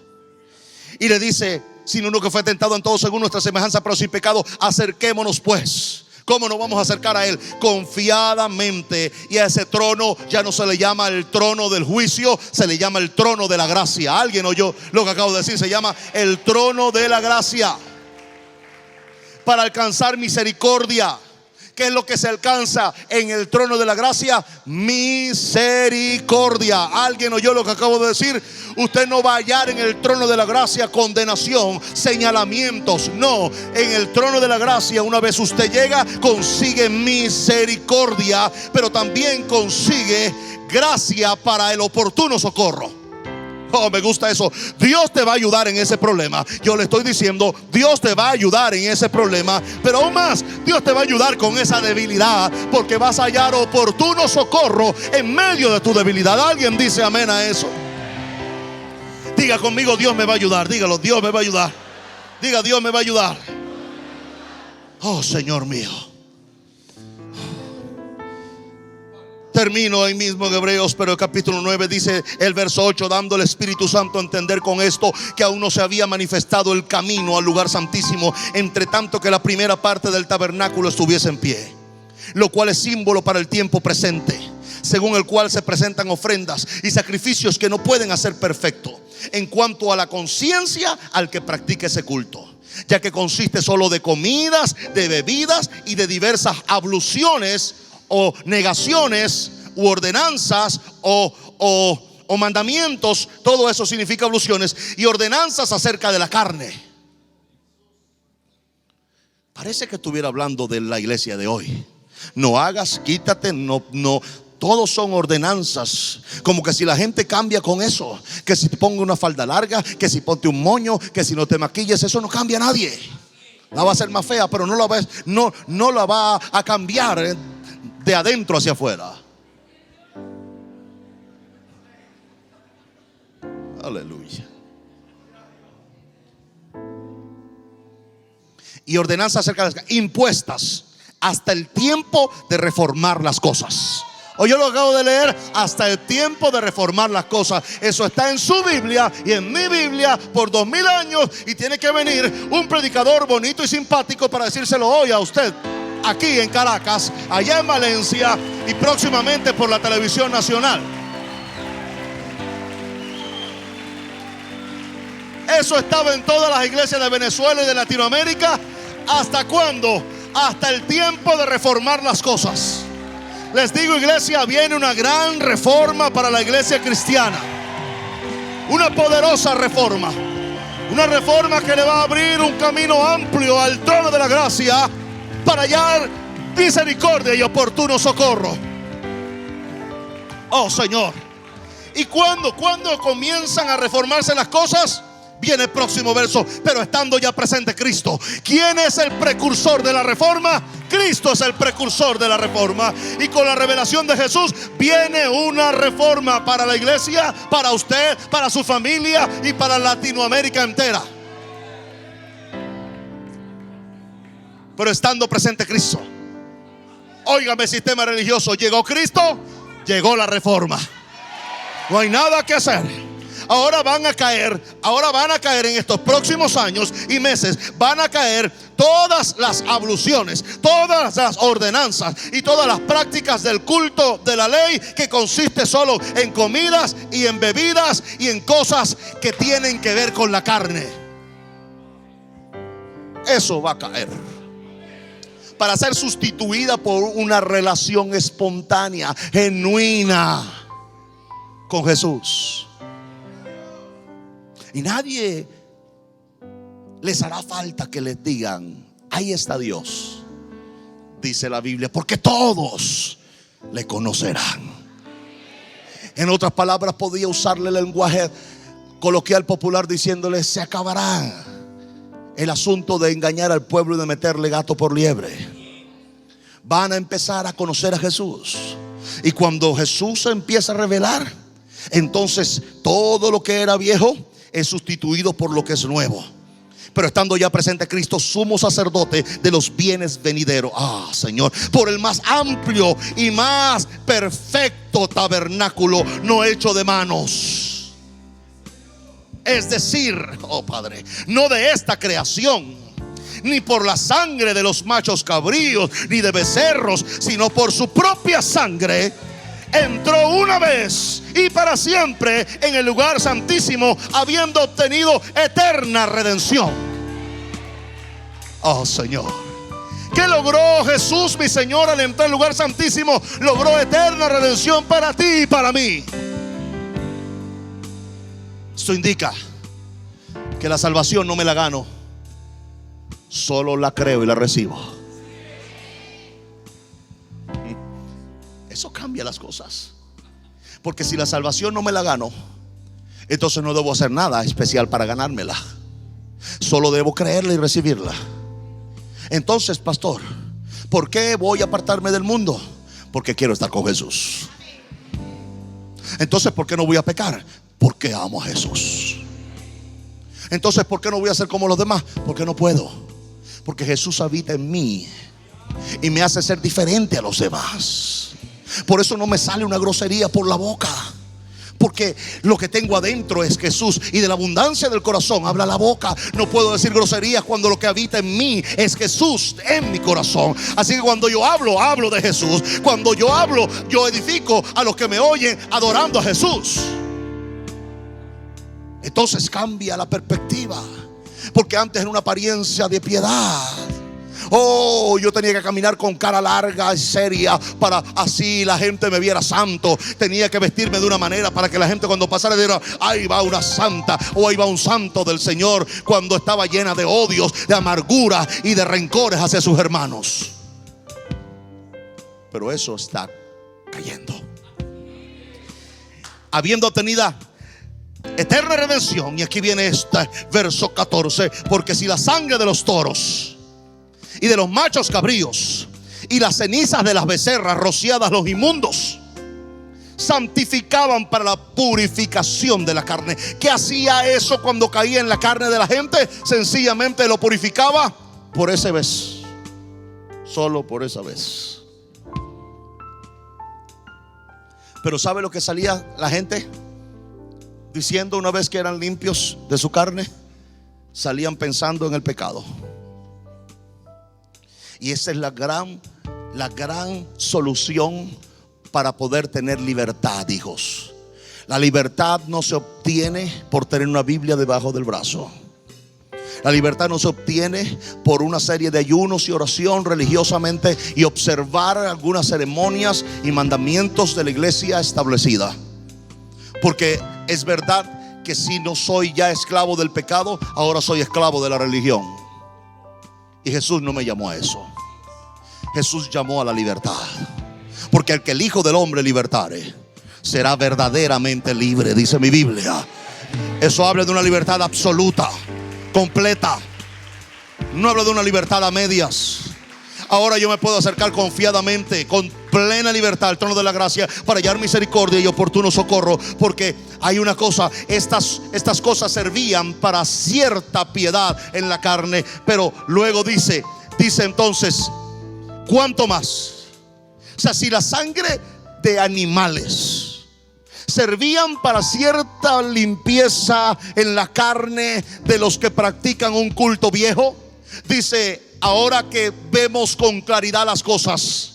Y le dice: sino uno que fue tentado en todo según nuestra semejanza, pero sin pecado. Acerquémonos pues. ¿Cómo nos vamos a acercar a Él? Confiadamente. Y a ese trono ya no se le llama el trono del juicio, se le llama el trono de la gracia. ¿Alguien oyó lo que acabo de decir? Se llama el trono de la gracia. Para alcanzar misericordia. ¿Qué es lo que se alcanza en el trono de la gracia? Misericordia. ¿Alguien oyó lo que acabo de decir? Usted no va a hallar en el trono de la gracia condenación, señalamientos. No, en el trono de la gracia, una vez usted llega, consigue misericordia, pero también consigue gracia para el oportuno socorro. Oh, me gusta eso. Dios te va a ayudar en ese problema. Yo le estoy diciendo, Dios te va a ayudar en ese problema. Pero aún más, Dios te va a ayudar con esa debilidad, porque vas a hallar oportuno socorro en medio de tu debilidad. ¿Alguien dice amén a eso? Diga conmigo: Dios me va a ayudar. Dígalo: Dios me va a ayudar. Diga: Dios me va a ayudar. Oh, Señor mío. Termino ahí mismo en Hebreos, pero el capítulo 9 dice el verso 8: dando el Espíritu Santo a entender con esto que aún no se había manifestado el camino al lugar santísimo, entre tanto que la primera parte del tabernáculo estuviese en pie, lo cual es símbolo para el tiempo presente, según el cual se presentan ofrendas y sacrificios que no pueden hacer perfecto en cuanto a la conciencia al que practique ese culto, ya que consiste solo de comidas, de bebidas y de diversas abluciones o negaciones u ordenanzas o mandamientos. Todo eso significa abluciones y ordenanzas acerca de la carne. Parece que estuviera hablando de la iglesia de hoy. No hagas, quítate, no. Todos son ordenanzas. Como que si la gente cambia con eso, que si te pongo una falda larga, que si ponte un moño, que si no te maquilles, eso no cambia a nadie. La va a hacer más fea, pero no la va a cambiar de adentro hacia afuera. Aleluya. Y ordenanzas acerca de las impuestas hasta el tiempo de reformar las cosas. O yo lo acabo de leer: hasta el tiempo de reformar las cosas. Eso está en su Biblia y en mi Biblia por 2000 años. Y tiene que venir un predicador bonito y simpático para decírselo hoy a usted, aquí en Caracas, allá en Valencia y próximamente por la televisión nacional. Eso estaba en todas las iglesias de Venezuela y de Latinoamérica. ¿Hasta cuándo? Hasta el tiempo de reformar las cosas. Les digo, iglesia, viene una gran reforma para la iglesia cristiana. Una poderosa reforma. Una reforma que le va a abrir un camino amplio al trono de la gracia para hallar misericordia y oportuno socorro. Oh, Señor. ¿Y cuándo comienzan a reformarse las cosas? Viene el próximo verso: pero estando ya presente Cristo. ¿Quién es el precursor de la reforma? Cristo es el precursor de la reforma. Y con la revelación de Jesús viene una reforma para la iglesia, para usted, para su familia y para Latinoamérica entera. Pero estando presente Cristo. Óigame, sistema religioso: llegó Cristo, llegó la reforma. No hay nada que hacer. Ahora van a caer en estos próximos años y meses, van a caer todas las abluciones, todas las ordenanzas y todas las prácticas del culto de la ley, que consiste solo en comidas y en bebidas y en cosas que tienen que ver con la carne. Eso va a caer, para ser sustituida por una relación espontánea, genuina, con Jesús. Y nadie les hará falta que les digan: ahí está Dios. Dice la Biblia, porque todos le conocerán. En otras palabras, podía usarle el lenguaje coloquial popular diciéndole: se acabará el asunto de engañar al pueblo y de meterle gato por liebre. Van a empezar a conocer a Jesús. Y cuando Jesús se empieza a revelar, entonces todo lo que era viejo es sustituido por lo que es nuevo. Pero estando ya presente Cristo, sumo sacerdote de los bienes venideros. Señor, por el más amplio y más perfecto tabernáculo, no hecho de manos. Es decir, Padre, no de esta creación, ni por la sangre de los machos cabríos, ni de becerros, sino por su propia sangre, entró una vez y para siempre en el lugar santísimo, habiendo obtenido eterna redención. Señor, ¿qué logró Jesús, mi Señor, al entrar al lugar santísimo? Logró eterna redención para ti y para mí. Esto indica que la salvación no me la gano, solo la creo y la recibo. Eso cambia las cosas. Porque si la salvación no me la gano, entonces no debo hacer nada especial para ganármela. Solo debo creerla y recibirla. Entonces, pastor, ¿por qué voy a apartarme del mundo? Porque quiero estar con Jesús. Entonces, ¿por qué no voy a pecar? Porque amo a Jesús. Entonces, ¿por qué no voy a ser como los demás? Porque no puedo. Porque Jesús habita en mí y me hace ser diferente a los demás. Por eso no me sale una grosería por la boca, porque lo que tengo adentro es Jesús, y de la abundancia del corazón habla la boca. No puedo decir groserías cuando lo que habita en mí es Jesús en mi corazón. Así que cuando yo hablo, hablo de Jesús. Cuando yo hablo, yo edifico a los que me oyen adorando a Jesús. Entonces cambia la perspectiva, porque antes era una apariencia de piedad. Yo tenía que caminar con cara larga y seria para así la gente me viera santo. Tenía que vestirme de una manera para que la gente cuando pasara dijera: ahí va una santa, o ahí va un santo del Señor. Cuando estaba llena de odios, de amargura y de rencores hacia sus hermanos. Pero eso está cayendo. Habiendo obtenido eterna redención. Y aquí viene este verso 14. Porque si la sangre de los toros y de los machos cabríos y las cenizas de las becerras rociadas los inmundos santificaban para la purificación de la carne. ¿Qué hacía eso cuando caía en la carne de la gente? Sencillamente lo purificaba por esa vez, solo por esa vez. Pero ¿sabe lo que salía la gente diciendo una vez que eran limpios de su carne? Salían pensando en el pecado. Y esa es la gran solución para poder tener libertad, hijos. La libertad no se obtiene por tener una Biblia debajo del brazo. La libertad no se obtiene por una serie de ayunos y oración religiosamente y observar algunas ceremonias y mandamientos de la iglesia establecida. Porque es verdad que si no soy ya esclavo del pecado, ahora soy esclavo de la religión. Y Jesús no me llamó a eso. Jesús llamó a la libertad. Porque el que el Hijo del Hombre libertare será verdaderamente libre, dice mi Biblia. Eso habla de una libertad absoluta, completa. No habla de una libertad a medias. Ahora yo me puedo acercar confiadamente, con plena libertad al trono de la gracia para hallar misericordia y oportuno socorro. Porque hay una cosa, estas cosas servían para cierta piedad en la carne. Pero luego dice entonces, ¿cuánto más? O sea, si la sangre de animales servían para cierta limpieza en la carne de los que practican un culto viejo, dice, ahora que vemos con claridad las cosas,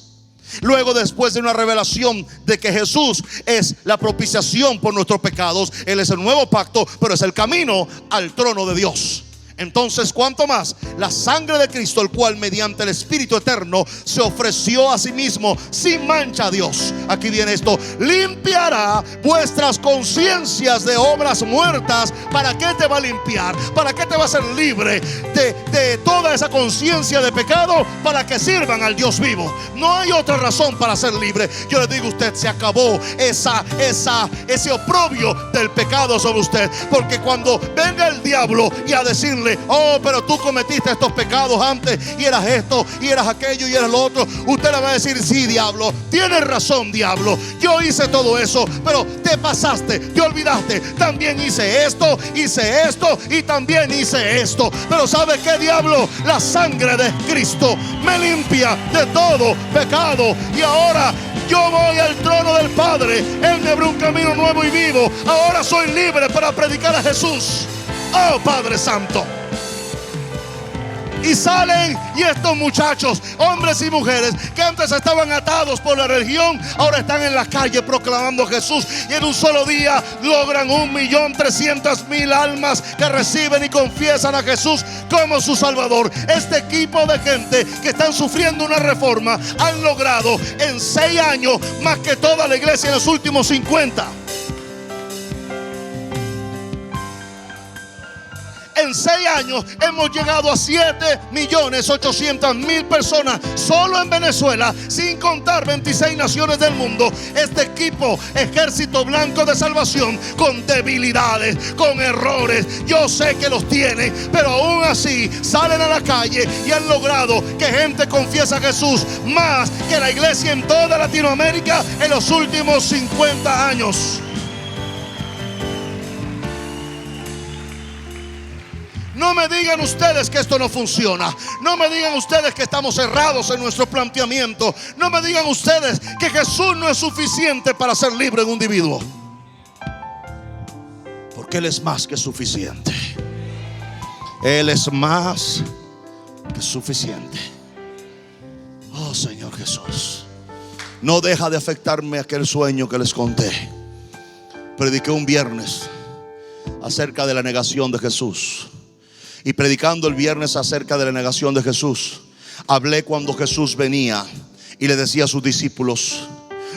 luego después de una revelación de que Jesús es la propiciación por nuestros pecados, Él es el nuevo pacto, pero es el camino al trono de Dios. Entonces, ¿cuánto más? La sangre de Cristo, el cual mediante el Espíritu eterno se ofreció a sí mismo sin mancha a Dios. Aquí viene esto: limpiará vuestras conciencias de obras muertas. ¿Para qué te va a limpiar? ¿Para qué te va a hacer libre de toda esa conciencia de pecado? Para que sirvan al Dios vivo. No hay otra razón para ser libre. Yo le digo a usted, se acabó ese oprobio del pecado sobre usted. Porque cuando venga el diablo y a decirle: oh, pero tú cometiste estos pecados antes, y eras esto, y eras aquello, y eras lo otro, usted le va a decir: sí, diablo, tienes razón, diablo, yo hice todo eso, pero te pasaste, te olvidaste. También hice esto y también hice esto. Pero ¿sabe qué, diablo? La sangre de Cristo me limpia de todo pecado, y ahora yo voy al trono del Padre. Él me abrió un camino nuevo y vivo. Ahora soy libre para predicar a Jesús. Oh, Padre Santo. Y salen, y estos muchachos, hombres y mujeres que antes estaban atados por la religión, ahora están en la calle proclamando a Jesús. Y en un solo día logran 1.300.000 almas que reciben y confiesan a Jesús como su Salvador. Este equipo de gente que están sufriendo una reforma han logrado en 6 años más que toda la iglesia en los últimos 50. En 6 años hemos llegado a 7.800.000 personas solo en Venezuela, sin contar 26 naciones del mundo. Este equipo, Ejército Blanco de Salvación, con debilidades, con errores, yo sé que los tienen, pero aún así salen a la calle y han logrado que gente confiese a Jesús más que la iglesia en toda Latinoamérica en los últimos 50 años. No me digan ustedes que esto no funciona. No me digan ustedes que estamos cerrados en nuestro planteamiento. No me digan ustedes que Jesús no es suficiente para ser libre en un individuo. Porque Él es más que suficiente. Él es más que suficiente. Oh, Señor Jesús. No deja de afectarme aquel sueño que les conté. Prediqué un viernes acerca de la negación de Jesús. Y predicando el viernes acerca de la negación de Jesús, hablé cuando Jesús venía y le decía a sus discípulos: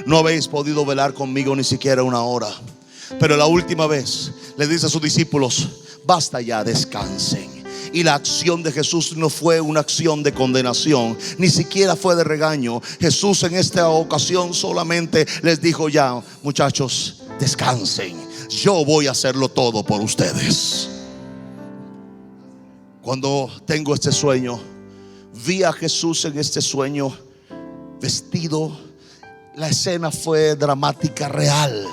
no habéis podido velar conmigo ni siquiera una hora. Pero la última vez le dice a sus discípulos: basta ya, descansen. Y la acción de Jesús no fue una acción de condenación, ni siquiera fue de regaño. Jesús en esta ocasión solamente les dijo: ya, muchachos, descansen. Yo voy a hacerlo todo por ustedes. Cuando tengo este sueño, vi a Jesús en este sueño vestido. La escena fue dramática, real.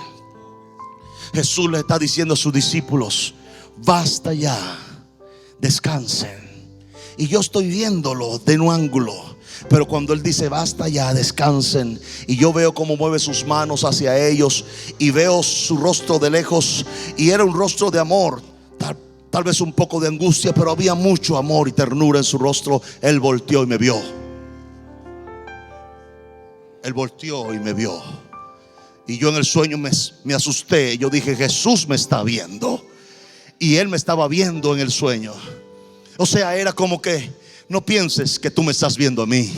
Jesús le está diciendo a sus discípulos: basta ya, descansen. Y yo estoy viéndolo de un ángulo, pero cuando Él dice basta ya, descansen, y yo veo cómo mueve sus manos hacia ellos, y veo su rostro de lejos, y era un rostro de amor, tal vez un poco de angustia, pero había mucho amor y ternura en su rostro. Él volteó y me vio. Él volteó y me vio. Y yo en el sueño me asusté. Yo dije: Jesús me está viendo. Y Él me estaba viendo en el sueño. O sea, era como que: no pienses que tú me estás viendo a mí.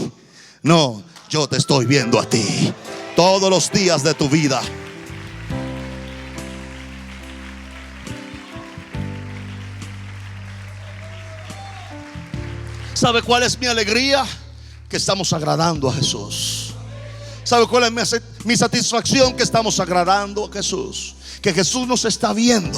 No, yo te estoy viendo a ti todos los días de tu vida. ¿Sabe cuál es mi alegría? Que estamos agradando a Jesús. ¿Sabe cuál es mi satisfacción? Que estamos agradando a Jesús. Que Jesús nos está viendo.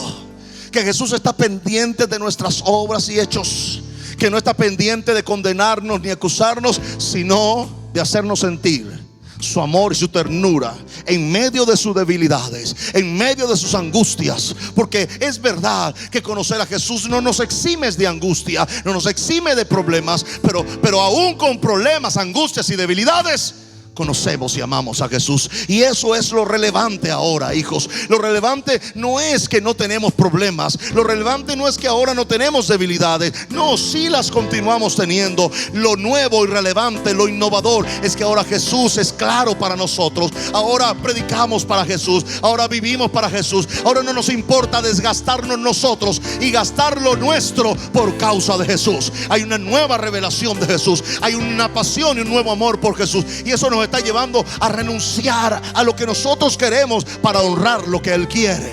Que Jesús está pendiente de nuestras obras y hechos. Que no está pendiente de condenarnos ni acusarnos, sino de hacernos sentir su amor y su ternura en medio de sus debilidades, en medio de sus angustias. Porque es verdad que conocer a Jesús no nos exime de angustia, no nos exime de problemas, pero aún con problemas, angustias y debilidades, conocemos y amamos a Jesús. Y eso es lo relevante ahora, hijos. Lo relevante no es que no tenemos problemas. Lo relevante no es que ahora no tenemos debilidades. No, sí las continuamos teniendo. Lo nuevo y relevante, lo innovador, es que ahora Jesús es claro para nosotros. Ahora predicamos para Jesús. Ahora vivimos para Jesús. Ahora no nos importa desgastarnos nosotros y gastar lo nuestro por causa de Jesús. Hay una nueva revelación de Jesús. Hay una pasión y un nuevo amor por Jesús. Y eso nos está llevando a renunciar a lo que nosotros queremos para honrar lo que Él quiere.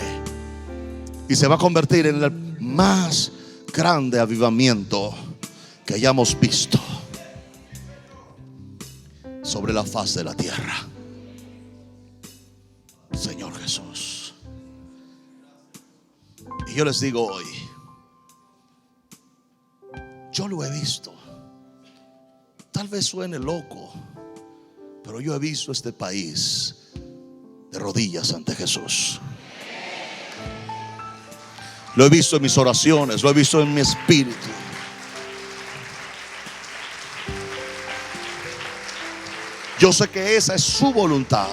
Y se va a convertir en el más grande avivamiento que hayamos visto sobre la faz de la tierra. Señor Jesús. Y yo les digo hoy, yo lo he visto. Tal vez suene loco, pero yo he visto este país de rodillas ante Jesús. Lo he visto en mis oraciones, lo he visto en mi espíritu. Yo sé que esa es su voluntad.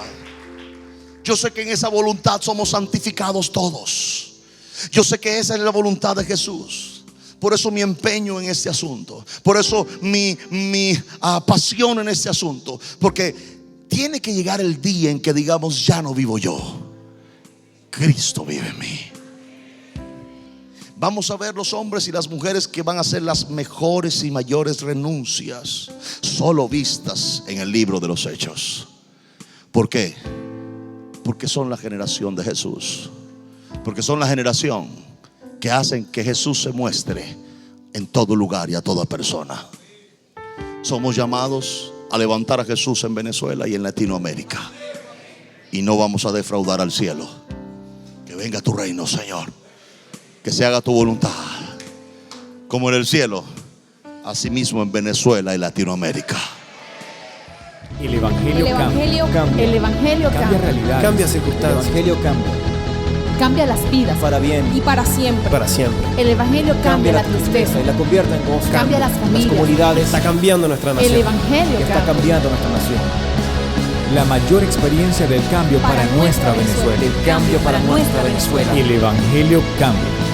Yo sé que en esa voluntad somos santificados todos. Yo sé que esa es la voluntad de Jesús. Por eso mi empeño en este asunto. Por eso mi pasión en este asunto. Porque tiene que llegar el día en que digamos: ya no vivo yo, Cristo vive en mí. Vamos a ver los hombres y las mujeres que van a hacer las mejores y mayores renuncias, solo vistas en el libro de los Hechos. ¿Por qué? Porque son la generación de Jesús. Porque son la generación que hacen que Jesús se muestre en todo lugar y a toda persona. Somos llamados a levantar a Jesús en Venezuela y en Latinoamérica. Y no vamos a defraudar al cielo. Que venga tu reino, Señor. Que se haga tu voluntad, como en el cielo, asimismo en Venezuela y Latinoamérica. El Evangelio cambia. El Evangelio Cambia cambia. realidades. Cambia circunstancias. El Evangelio cambia. Cambia las vidas Para bien y para siempre. para siempre. El Evangelio cambia la tristeza. y la convierte en gozo. Cambia las familias. comunidades. Está cambiando nuestra El nación. Evangelio Está cambia. cambiando nuestra nación. La mayor experiencia del cambio para nuestra Venezuela. El cambio para nuestra Venezuela. El Evangelio cambia.